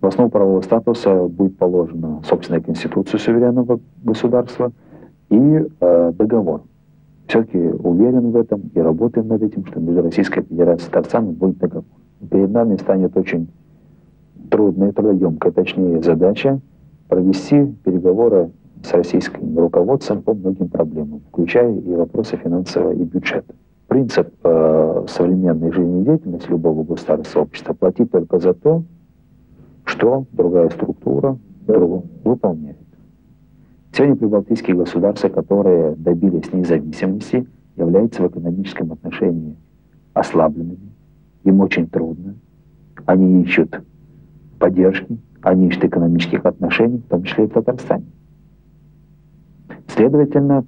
В основу правового статуса будет положена собственная конституция суверенного государства и договор. Все-таки уверен в этом и работаем над этим, что между Российской Федерацией и Татарстаном будет договор. Перед нами станет очень трудная, трудоемкая, точнее, задача провести переговоры с российским руководством по многим проблемам, включая и вопросы финансового и бюджета. Принцип современной жизнедеятельности любого государства, общества платить только за то, что другая структура выполняет. Сегодня прибалтийские государства, которые добились независимости, являются в экономическом отношении ослабленными. Им очень трудно. Они ищут поддержки, они ищут экономических отношений, в том числе и в Татарстане. Следовательно,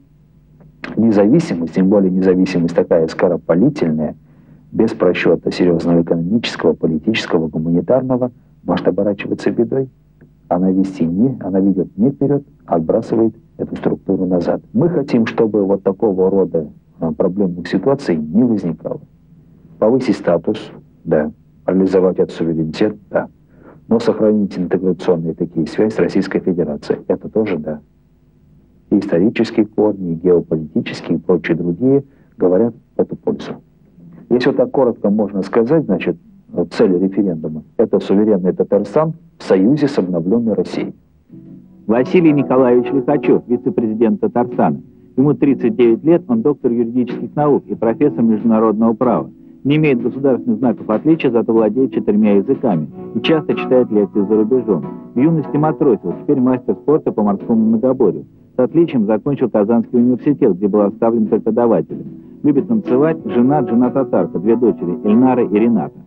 независимость, тем более независимость такая скоропалительная, без просчета серьезного экономического, политического, гуманитарного, может оборачиваться бедой. Она ведет не вперед, а отбрасывает эту структуру назад. Мы хотим, чтобы вот такого рода проблемных ситуаций не возникало. Повысить статус, да. Реализовать этот суверенитет, да. Но сохранить интеграционные такие связи с Российской Федерацией, это тоже да. И исторические корни, и геополитические, и прочие другие говорят в эту пользу. Если вот так коротко можно сказать, значит, цель референдума – это суверенный Татарстан в союзе с обновленной Россией. Василий Николаевич Лихачев, вице-президент Татарстана. Ему 39 лет, он доктор юридических наук и профессор международного права. Не имеет государственных знаков отличия, зато владеет 4 языками и часто читает лекции за рубежом. В юности матросил, теперь мастер спорта по морскому многоборью. С отличием закончил Казанский университет, где был оставлен преподавателем. Любит танцевать, жена татарка, 2 дочери, Эльнара и Рената.